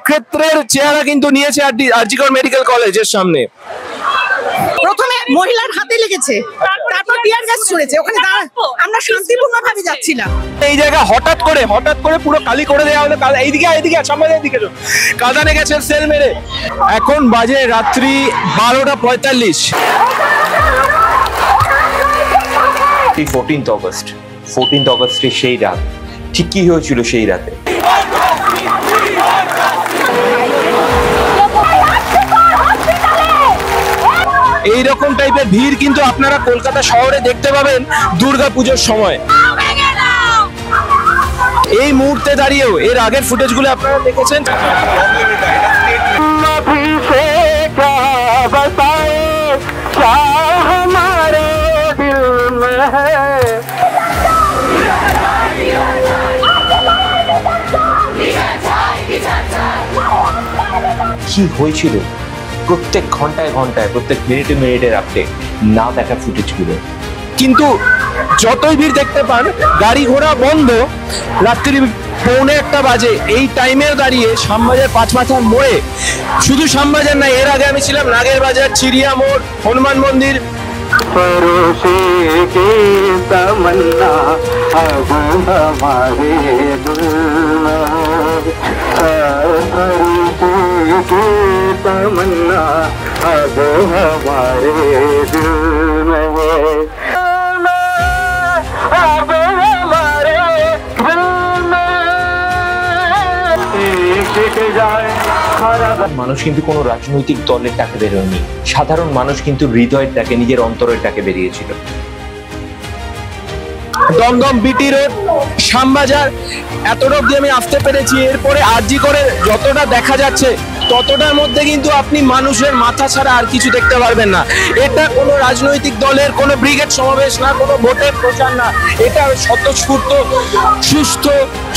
রণক্ষেত্রের চেহারা কিন্তু নিয়েছে আর.জি. কর মেডিকেল কলেজের সামনে। প্রথমে মহিলার হাতে লেগেছে, তারপর টিয়ার গ্যাস ছুড়েছে। ওখানে আমরা শান্তিপূর্ণভাবে যাচ্ছিলাম। এই জায়গা হঠাৎ করে পুরো খালি করে দেওয়া হলো। এইদিকে সামনে দিকে কাঁদানে গেছে সেল মেরে। এখন বাজে রাত্রি 12:45। 14th অগস্টের সেই রাত ঠিক কি হয়েছিল সেই রাতে? এইরকম টাইপের ভিড় কিন্তু আপনারা কলকাতা শহরে দেখতে পাবেন দুর্গাপুজোর সময়। এই মুহূর্তে দাঁড়িয়েও এর আগের ফুটেজগুলো আপনারা দেখেছেন। কি হয়েছিল প্রত্যেক ঘন্টায় প্রত্যেক মিনিটের আপডেট না দেখা ফুটেজগুলো। কিন্তু যতই ভিড় দেখতে পান গাড়ি ঘোড়া বন্ধ। রাত্রি 1:45 বাজে এই টাইমে দাঁড়িয়ে শ্যামবাজার পাঁচমাথার মোড়ে, শুধু শ্যামবাজার না, এর আগে আমি ছিলাম নাগের বাজার, চিড়িয়া মোড়, হনুমান মন্দির। মানুষ কিন্তু কোনো রাজনৈতিক দলের ডাকে বেরোয়নি, সাধারণ মানুষ কিন্তু হৃদয়ের ডাকে, নিজের অন্তরের ডাকে বেরিয়েছিল। দমদম বিটি রোড, শ্যামবাজার, এতটা অব্দি আমি আসতে পেরেছি। এরপরে আর.জি. করে যতটা দেখা যাচ্ছে ততটার মধ্যে কিন্তু আপনি মানুষের মাথা ছাড়া আর কিছু দেখতে পারবেন না। এটা কোনো রাজনৈতিক দলের কোনো ব্রিগেড সমাবেশ না, কোনো ভোটের প্রচার না। এটা স্বতঃস্ফূর্ত, সুস্থ,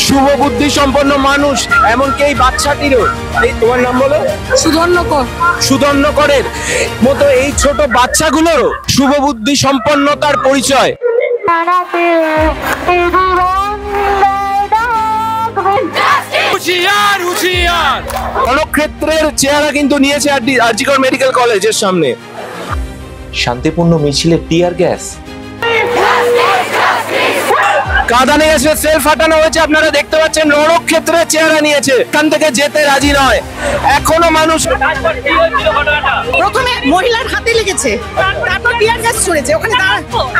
শুভবুদ্ধি সম্পন্ন মানুষ। এমনকি এই বাচ্চাটিরও, এই তোমার নাম বলো? সুধন্যকরের মতো এই ছোট বাচ্চাগুলোরও শুভবুদ্ধি সম্পন্নতার পরিচয়। রণক্ষেত্রের চেহারা কিন্তু নিয়েছে আর.জি. কর মেডিকেল কলেজের সামনে। শান্তিপূর্ণ মিছিলে টিয়ার গ্যাস, কাঁদানে গেছে, সেল ফাটানো হয়েছে। আপনারা দেখতে পাচ্ছেন রণক্ষেত্রের চেহারা নিয়েছে। এখান থেকে যেতে রাজি নয় এখনো মানুষ। প্রথমে মহিলার হাতে লেগেছে, তারপর টিয়ার গ্যাস ছুড়েছে। ওখানে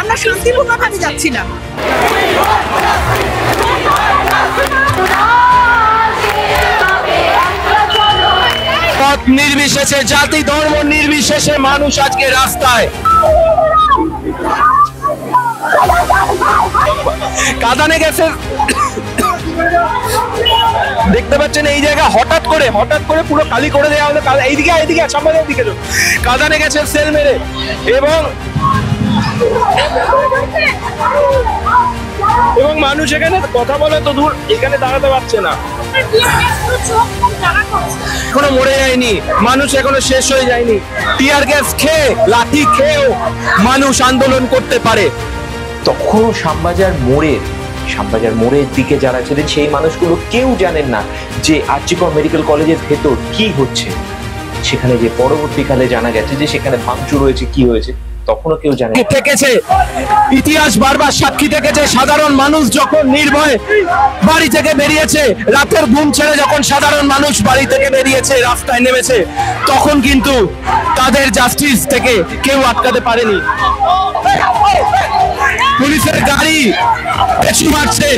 আমরা শান্তিপূর্ণভাবে যাচ্ছিলাম। পথ নির্বিশেষে, জাতি ধর্ম নির্বিশেষে মানুষ আজকে রাস্তায়। কাঁদানে গেছে, দেখতে পাচ্ছেন এই জায়গা হঠাৎ করে পুরো খালি করে দেওয়া হলো। এইদিকে সামনের দিকে কাঁদানে গেছে সেল মেরে। এবং মানুষ এখানে কথা বলে তো দূর, এখানে দাঁড়াতে পারছে না। এখনো মরে যায়নি মানুষ, এখনো শেষ হয়ে যায়নি। টিয়ার গ্যাস খেয়ে, লাঠি খেয়েও মানুষ আন্দোলন করতে পারে। তখনও শ্যামবাজার মোড়ের দিকে যারা ছিলেন সেই মানুষগুলো কেউ জানেন না যে আর.জি. কর মেডিকেল কলেজের ভেতর কি হচ্ছে। সেখানে যে পরবর্তীকালে জানা গেছে যে সেখানে ভাঙচুর হয়েছে, কি হয়েছে তখনও কেউ জানে থেকেছে। ইতিহাস বারবার সাক্ষী থেকেছে, সাধারণ মানুষ যখন নির্ভয়ে বাড়ি থেকে বেরিয়েছে, রাতের ঘুম ছেড়ে যখন সাধারণ মানুষ বাড়ি থেকে বেরিয়েছে, রাস্তায় নেমেছে, তখন কিন্তু তাদের জাস্টিস থেকে কেউ আটকাতে পারেনি। পুলিশের গাড়ি পেছু মারছে,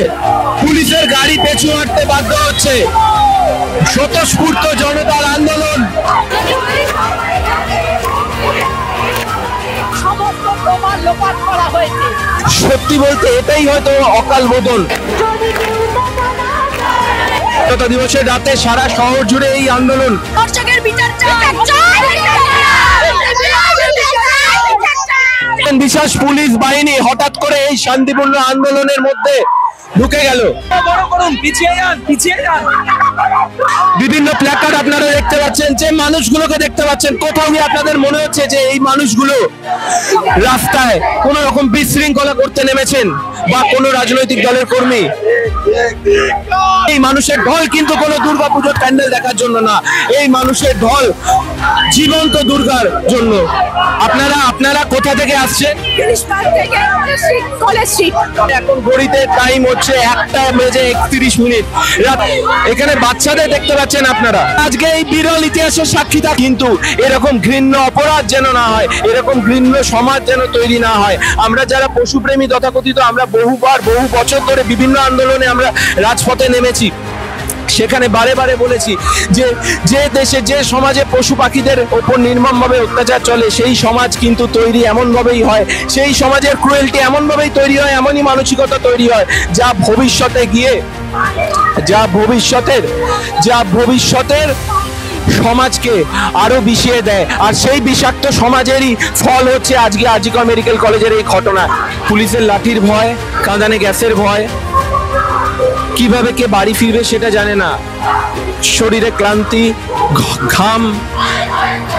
পুলিশের গাড়ি পেছু মারতে বাধ্য হচ্ছে। স্বতঃস্ফূর্ত জনতার আন্দোলন। সত্যি বলতে এটাই হয়তো অকাল বোধন। স্বাধীনতা দিবসের রাতে সারা শহর জুড়ে এই আন্দোলন। বিশেষ পুলিশ বাহিনী হঠাৎ করে এই শান্তিপূর্ণ আন্দোলনের মধ্যে ঢুকে গেল। বিভিন্ন প্ল্যাকার্ড আপনারা দেখতে পাচ্ছেন, যে মানুষগুলোকে দেখতে পাচ্ছেন, কোথাও গিয়ে আপনাদের মনে হচ্ছে যে এই মানুষগুলো রাস্তায় কোন রকম বিশৃঙ্খলা করতে নেমেছেন বা কোন রাজনৈতিক দলের কর্মী? এই মানুষের ঢল কিন্তু কোনো দুর্গাপুজোর প্যান্ডেল দেখার জন্য না, এই মানুষের ঢল জীবন্ত দুর্গার জন্য। আপনারা কোথা থেকে আসছেন? এখন ঘড়িতে টাইম হচ্ছে 1:31 রাত। এখানে বাচ্চাদের দেখতে পাচ্ছেন আপনারা। আজকে এই বিরল ইতিহাসের সাক্ষী থাকি, কিন্তু এরকম ঘৃণ্য অপরাধ যেন না হয়, এরকম ঘৃণ্য সমাজ যেন তৈরি না হয়। আমরা যারা পশুপ্রেমী তথাকথিত, আমরা বহু বছর ধরে বিভিন্ন আন্দোলনে আমরা রাজপথে নেমেছি। সেখানে বারে বারে বলেছি যে দেশে যে সমাজে পশু পাখিদের ওপর নির্মমভাবে অত্যাচার চলে, সেই সমাজ কিন্তু তৈরি এমন ভাবেই হয়, সেই সমাজের ক্রুয়েলটি এমন ভাবেই তৈরি হয়, এমনই মানসিকতা তৈরি হয় যা ভবিষ্যতে গিয়ে ভবিষ্যতের সমাজকে আরো বিষিয়ে দেয়। আর সেই বিষাক্ত সমাজেরই ফল হচ্ছে আজকে আরজি কর মেডিকেল কলেজের এই ঘটনা। পুলিশের লাঠির ভয়, কাঁদানে গ্যাসের ভয়, কিভাবে কে বাড়ি ফিরবে সেটা জানে না, শরীরে ক্লান্তি, ঘাম,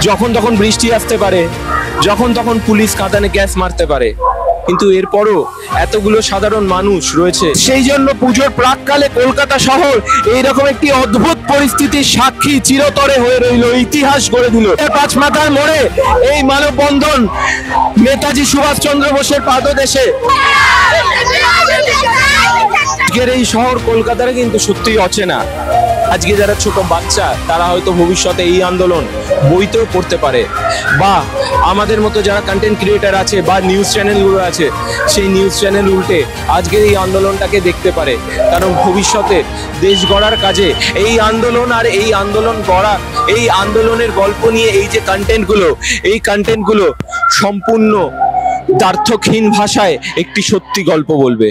যখন তখন বৃষ্টি আসতে পারে, যখন তখন পুলিশ কাঁদানে গ্যাস মারতে পারে, কিন্তু এরপরও এতগুলো সাধারণ মানুষ রয়েছে। সেই জন্য পুজোর প্রাককালে কলকাতা শহর এইরকম একটি অদ্ভুত পরিস্থিতির সাক্ষী চিরতরে হয়ে রইল, ইতিহাস গড়ে দিল। 5 মাথার মোড়ে এই মানববন্ধন নেতাজি সুভাষচন্দ্র বোসের পাদদেশে। আজকের এই শহর কলকাতার কিন্তু সত্যিই অচেনা। আজকে যারা ছোট বাচ্চা, তারা হয়তো ভবিষ্যতে এই আন্দোলন বইতেও পড়তে পারে, বা আমাদের মতো যারা কন্টেন্ট ক্রিয়েটার আছে বা নিউজ চ্যানেলগুলো আছে, সেই নিউজ চ্যানেল উল্টে আজকের এই আন্দোলনটাকে দেখতে পারে। কারণ ভবিষ্যতে দেশ গড়ার কাজে এই আন্দোলন আর এই আন্দোলন গড়া, এই আন্দোলনের গল্প নিয়ে এই যে কন্টেন্টগুলো সম্পূর্ণ দ্ব্যর্থহীন ভাষায় একটি সত্যি গল্প বলবে।